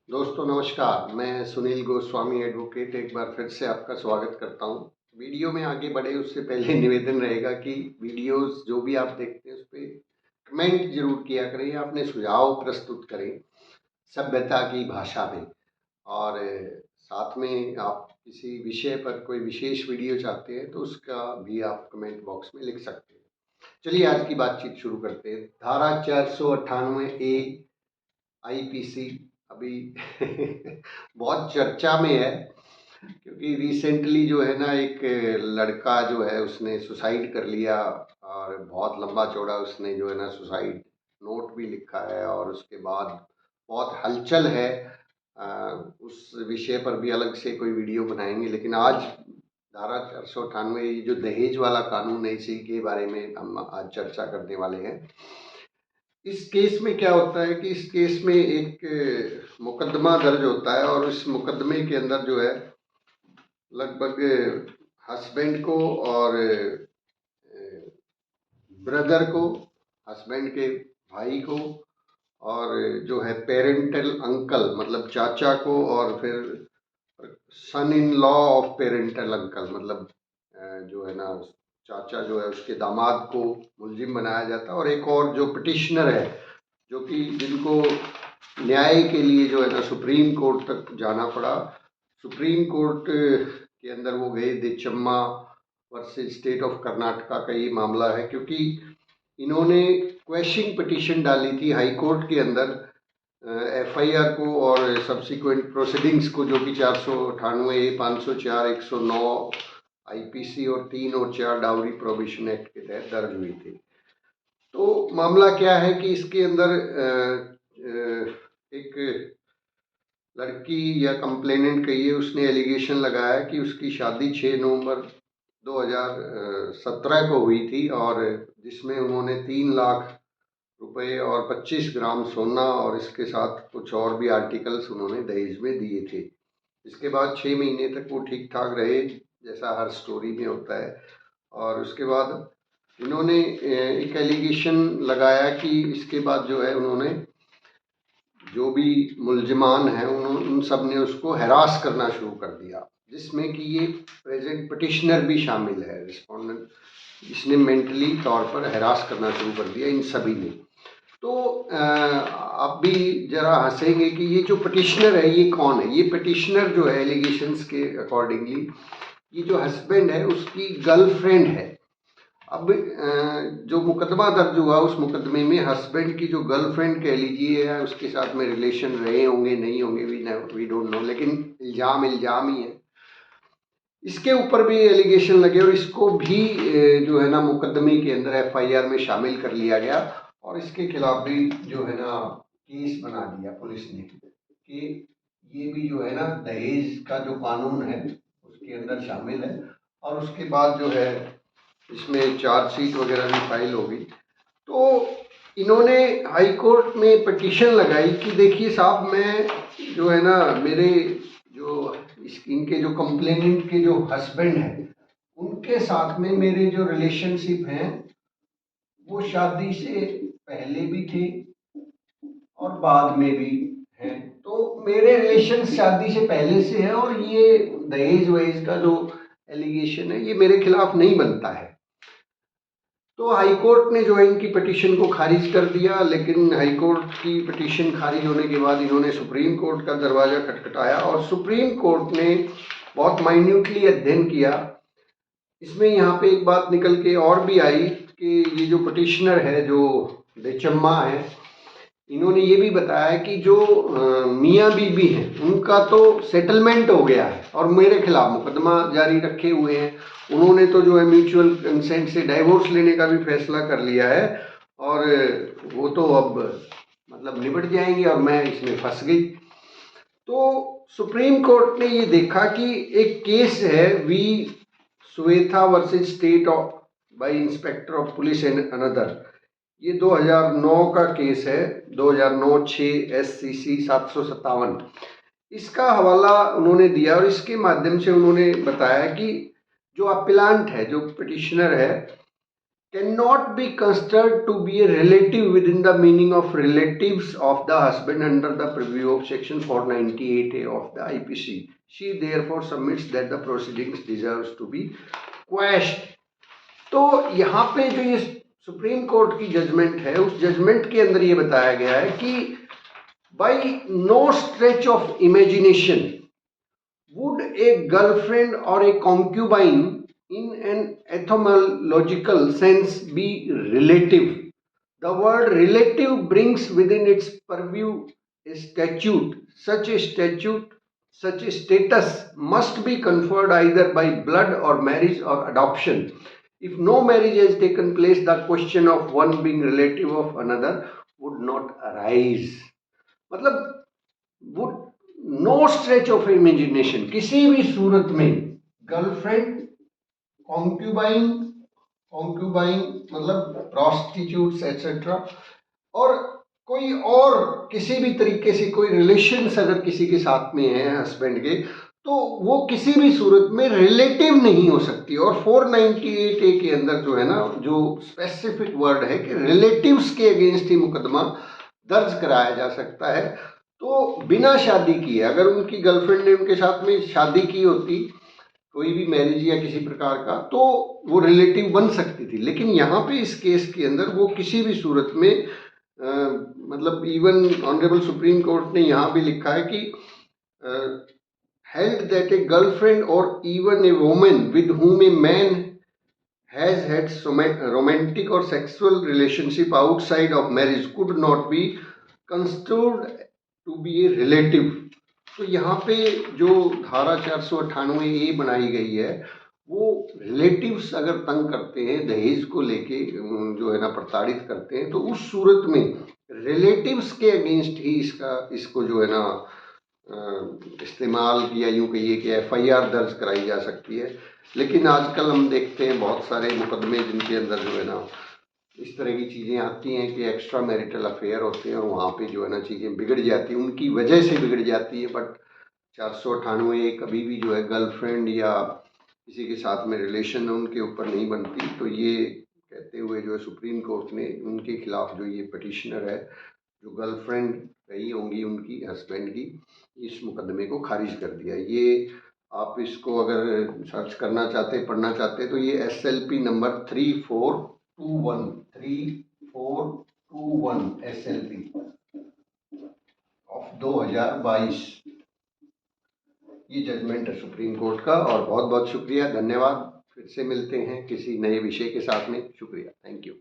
दोस्तों नमस्कार, मैं सुनील गोस्वामी एडवोकेट एक बार फिर से आपका स्वागत करता हूं। वीडियो में आगे बढ़े उससे पहले निवेदन रहेगा कि वीडियोस जो भी आप देखते हैं उस पे कमेंट जरूर किया करें या अपने सुझाव प्रस्तुत करें सभ्यता की भाषा में। और साथ में आप किसी विषय पर कोई विशेष वीडियो चाहते हैं तो उसका भी आप कमेंट बॉक्स में लिख सकते हैं। चलिए आज की बातचीत शुरू करते हैं। धारा 498A आईपीसी अभी बहुत चर्चा में है, क्योंकि रिसेंटली जो है ना एक लड़का जो है उसने सुसाइड कर लिया और बहुत लंबा चौड़ा उसने जो है ना सुसाइड नोट भी लिखा है और उसके बाद बहुत हलचल है। उस विषय पर भी अलग से कोई वीडियो बनाएंगे, लेकिन आज धारा 498 जो दहेज वाला कानून है इसी के बारे में हम आज चर्चा करने वाले हैं। इस केस में क्या होता है कि इस केस में एक मुकदमा दर्ज होता है और इस मुकदमे के अंदर जो है लगभग हस्बैंड को और ब्रदर को, हस्बैंड के भाई को और जो है पेरेंटल अंकल मतलब चाचा को और फिर son in law of parental uncle मतलब जो है ना चाचा जो है उसके दामाद को मुलजिम बनाया जाता है। और एक और जो पिटिशनर है जो कि जिनको न्याय के लिए जो है ना सुप्रीम कोर्ट तक जाना पड़ा। सुप्रीम कोर्ट के अंदर वो गए, देचम्मा वर्सेस स्टेट ऑफ कर्नाटका का ये मामला है, क्योंकि इन्होंने क्वेश्चन पिटीशन डाली थी हाई कोर्ट के अंदर एफआईआर को और सब्सिक्वेंट प्रोसीडिंग्स को, जो कि 498A 504 109 आईपीसी और 3 और 4 डाउरी प्रोहिबिशन एक्ट के तहत दर्ज हुई थी। तो मामला क्या है कि इसके अंदर एक लड़की या कंप्लेनेंट कहिए, उसने एलिगेशन लगाया कि उसकी शादी 6 नवंबर 2017 को हुई थी और जिसमें उन्होंने 3 लाख रुपए और 25 ग्राम सोना और इसके साथ कुछ और भी आर्टिकल्स उन्होंने दहेज में दिए थे। इसके बाद 6 महीने तक वो ठीक ठाक रहे, जैसा हर स्टोरी में होता है। और उसके बाद इन्होंने एक एलिगेशन लगाया कि इसके बाद जो है उन्होंने जो भी मुलजिमान हैं उन सब ने उसको हैरास करना शुरू कर दिया, जिसमें कि ये प्रेजेंट पिटिशनर भी शामिल है, रिस्पोंडेंट। इसने मेंटली तौर पर हैरास करना शुरू कर दिया इन सभी ने। तो आप भी जरा हंसेंगे कि ये जो पिटिशनर है ये कौन है। ये पिटिशनर जो है एलिगेशंस के अकॉर्डिंगली ये जो हस्बैंड है उसकी गर्लफ्रेंड है। अब जो मुकदमा दर्ज हुआ उस मुकदमे में हस्बैंड की जो गर्लफ्रेंड कह लीजिए या उसके साथ में रिलेशन रहे होंगे नहीं होंगे वी डोंट नो, लेकिन इल्ज़ाम ही है। इसके ऊपर भी एलिगेशन लगे और इसको भी जो है ना मुकदमे के अंदर एफआईआर में शामिल कर लिया गया और इसके खिलाफ भी जो है ना केस बना दिया पुलिस ने कि ये भी जो है ना दहेज का जो कानून है उसके अंदर शामिल है। और उसके बाद जो है इसमें चार्जशीट वगैरह भी फाइल होगी। तो इन्होंने हाई कोर्ट में पिटीशन लगाई कि देखिए साहब, मैं जो है ना मेरे जो इनके जो कंप्लेनेंट के जो हस्बैंड हैं उनके साथ में मेरे जो रिलेशनशिप हैं वो शादी से पहले भी थे और बाद में भी हैं। तो मेरे रिलेशन शादी से पहले से है और ये दहेज वहेज का जो एलिगेशन है ये मेरे खिलाफ नहीं बनता है। तो हाई कोर्ट ने जो है इनकी पिटीशन को खारिज कर दिया, लेकिन हाई कोर्ट की पिटीशन खारिज होने के बाद इन्होंने सुप्रीम कोर्ट का दरवाज़ा खटखटाया और सुप्रीम कोर्ट ने बहुत माइन्यूटली अध्ययन किया। इसमें यहाँ पे एक बात निकल के और भी आई कि ये जो पिटिशनर है जो देचम्मा है, इन्होंने ये भी बताया कि जो मियाँ बीबी हैं उनका तो सेटलमेंट हो गया है और मेरे खिलाफ मुकदमा जारी रखे हुए हैं। उन्होंने तो जो है म्यूचुअल कंसेंट से डाइवोर्स लेने का भी फैसला कर लिया है और वो तो अब मतलब निबट जाएंगे और मैं इसमें फंस गई। तो सुप्रीम कोर्ट ने ये देखा कि एक केस है V Shweta versus state of by inspector of police and another, ये 2009 का केस है, 2009-6 SCC 757। इसका हवाला उन्होंने दिया और इसके माध्यम से उन्होंने बताया कि जो अपिलांट है, जो पिटिशनर है, cannot be considered to be a relative within the meaning of relatives of the husband under the preview of section 498A of the IPC. She therefore submits that the proceedings deserves to be quashed. तो यहाँ पे जो ये supreme court की judgement है, उस judgement के अंदर ये बताया गया है कि by no stretch of imagination would a girlfriend or a concubine in an etymological sense be relative. The word relative brings within its purview a statute. Such a status must be conferred either by blood or marriage or adoption. If no marriage has taken place, the question of one being relative of another would not arise. मतलब would no stretch of imagination, किसी भी सूरत में girlfriend, कॉन्क्यूबाइन, कॉन्क्यूबाइन मतलब prostitutes etcetera, और कोई और किसी भी तरीके से कोई रिलेशंस अगर किसी के साथ में है हस्बैंड के, तो वो किसी भी सूरत में रिलेटिव नहीं हो सकती। और 498A के अंदर जो है ना, जो स्पेसिफिक वर्ड है कि रिलेटिव्स के अगेंस्ट ही मुकदमा दर्ज कराया जा सकता है। तो बिना शादी किए अगर उनकी गर्लफ्रेंड ने उनके साथ में शादी की होती, कोई भी मैरिज या किसी प्रकार का, तो वो रिलेटिव बन सकती थी। लेकिन यहाँ पे इस केस के अंदर वो किसी भी सूरत में मतलब इवन ऑनरेबल सुप्रीम कोर्ट ने यहाँ भी लिखा है कि held that a girlfriend or even a woman with whom a man has had romantic or sexual relationship outside of marriage could not be construed to be a relative. तो यहाँ पे जो धारा 498A बनाई गई है, वो रिलेटिव्स अगर तंग करते हैं, दहेज को लेके जो है ना प्रताड़ित करते हैं, तो उस सूरत में रिलेटिव्स के अगेंस्ट ही इसको जो है ना इस्तेमाल किया, यूँ कहिए कि FIR दर्ज कराई जा सकती है। लेकिन आजकल हम देखते हैं बहुत सारे मुकदमे जिनके अंदर जो है ना इस तरह की चीज़ें आती हैं कि एक्स्ट्रा मैरिटल अफेयर होते हैं और वहाँ पे जो है ना चीज़ें बिगड़ जाती हैं, उनकी वजह से बिगड़ जाती है। बट 498 कभी भी जो है गर्लफ्रेंड या किसी के साथ में रिलेशन उनके ऊपर नहीं बनती। तो ये कहते हुए जो है सुप्रीम कोर्ट ने उनके खिलाफ जो ये पटिशनर है, जो गर्लफ्रेंड रही होंगी उनकी हस्बैंड की, इस मुकदमे को खारिज कर दिया। ये आप इसको अगर सर्च करना चाहते, पढ़ना चाहते, तो ये SLP नंबर 3421 SLP ऑफ 2022 ये जजमेंट है सुप्रीम कोर्ट का। और बहुत बहुत शुक्रिया, धन्यवाद। फिर से मिलते हैं किसी नए विषय के साथ में। शुक्रिया, थैंक यू।